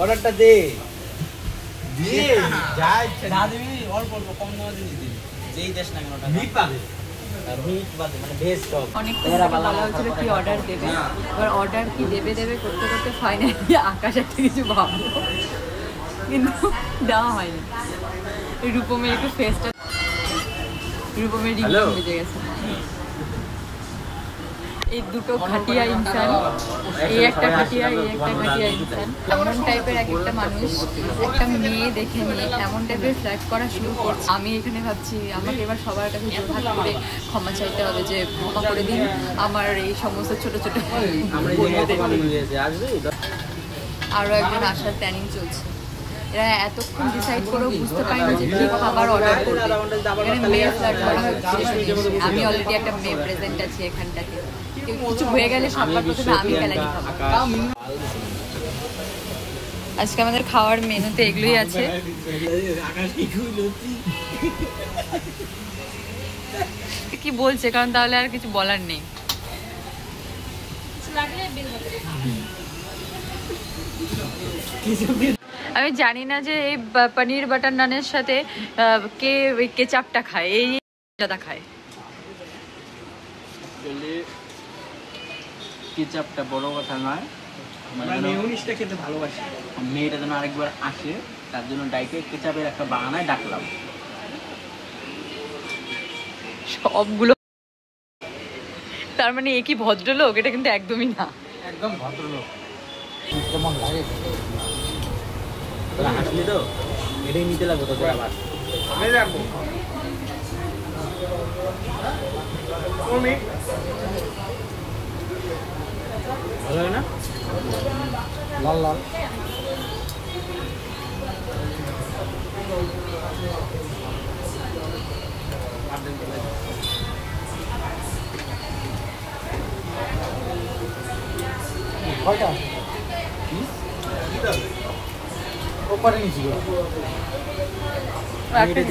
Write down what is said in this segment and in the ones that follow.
অর্ডারটা দে দিয়ে যা ইচ্ছা না দিবি অল্প অল্প কম দামে জিনিস দিবি যেই দেশ না কেন টাকা মিট পাবে মিট পাবে মানে বেস্ট অফ অনেকটা বলা হচ্ছিল কি অর্ডার দেবে এবার অর্ডার কি দেবে করতে করতে ফাইনালি আকাশ একটা কিছু ভাবলো কিন্তু দেওয়া হয়নি রূপমের একটু ফেসটা রূপমের রিংটোন বেজে গেছে এই দুটো খাটিয়া ইনসান এই একটা খাটিয়া ইনসান এমন টাইপের এক একটা মানুষ একটা মেয়ে দেখে নিয়ে এমন টাইপের ফ্ল্যাট করা শুরু করছে আমি এখানে ভাবছি আমাকে এবার সবার কাছে জোরহাত করে ক্ষমা চাইতে হবে যে ক্ষমা করে দিন আমার এই সমস্ত ছোট ছোট আরও একজন আসার প্ল্যানিং চলছে এরা এতক্ষণ ডিসাইড করেও বুঝতে পারিনি যে কি খাবার অর্ডার করবে এখানে মেয়ে ফ্ল্যাট করা হচ্ছে আমি অলরেডি একটা মেয়ে প্রেজেন্ট আছি এখানটাতে কিছু হয়ে গেলে সবার প্রথমে আমি কেলানি খাবো আজকে আমাদের খাওয়ার মেনুতে এগুলোই আছে কি বলছে কারণ তাহলে আর কিছু বলার নেই আমি জানি না যে এই পনির বাটার নানের সাথে কে কেচাপটা খায় এই দাদা খায় কেচাপটা বড় কথা নয় মেয়োনিজটা খেতে ভালোবাসি মেয়েটা যেন আরেকবার আসে তার জন্য ডাইটে কেচাপের একটা বাহানায় ডাকলাম সবগুলো তার মানে একই ভদ্রলোক এটা কিন্তু একদমই না একদম ভদ্রলোক কেমন লাগে তোরা হাসলি তো এটাই নিতে লাগবো তো আবার আমি রাখবো ভালো হয় না লাল লাল কয়টা ওপারে নিয়েছিল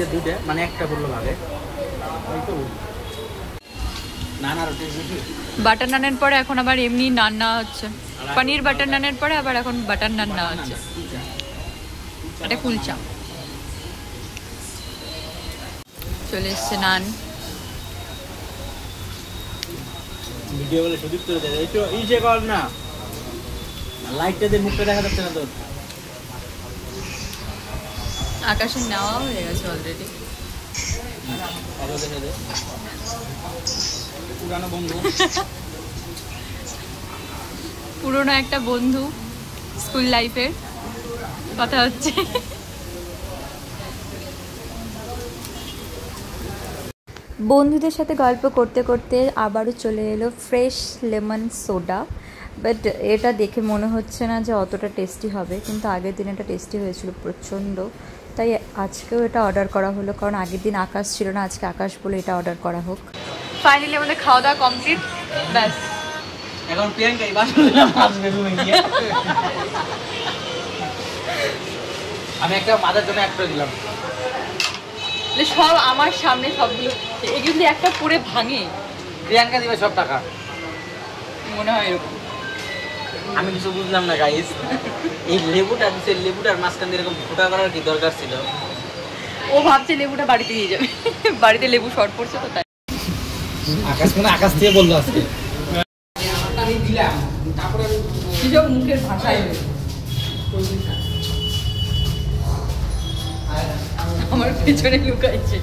দুইটা মানে একটা বললো ভাবে বাটার নানের পরে এখন আবার এমনি নান নেওয়া হচ্ছে পনির বাটার নানের পরে আবার এখন বাটার নান নেওয়া হচ্ছে এটা কুলচা চলে এসছে নান ভিডিও বলে সুদীপ করে দেয় একটু ইসে কর না লাইটটা দিয়ে মুখটা দেখা যাচ্ছে না তোর আকাশের নেওয়া হয়ে গেছে অলরেডি পুরানো বন্ধু পুরনো একটা বন্ধু স্কুল লাইফের কথা হচ্ছে বন্ধুদের সাথে গল্প করতে করতে আবারও চলে এলো ফ্রেশ লেমন সোডা বাট এটা দেখে মনে হচ্ছে না যে অতটা টেস্টি হবে কিন্তু আগের দিন এটা টেস্টি হয়েছিল প্রচণ্ড তাই আজকেও এটা অর্ডার করা হলো কারণ আগের দিন আকাশ ছিল না আজকে আকাশ বলে এটা অর্ডার করা হোক ফাইনালি আমাদের খাওয়া দাওয়া কমপ্লিট ব্যাস এখন প্রিয়াঙ্কাই বাসন আসবে রুমে গিয়ে আমি একটা মাদার জন্য একটা দিলাম সব আমার সামনে সবগুলো এগুলো একটা পুরে ভাঙে প্রিয়াঙ্কা দিবে সব টাকা মনে হয় এরকম আমি কিছু বুঝলাম না গাইস এই লেবুটার মাঝখান দিয়ে এরকম ফোটা করার কি দরকার ছিল ও ভাবছে লেবুটা বাড়িতে নিয়ে যাবে বাড়িতে লেবু শর্ট পড়ছে তো তাই আকাশ থেকে বললো আজকে মুখের ভাষায় আমার পেছনে লুকাইছে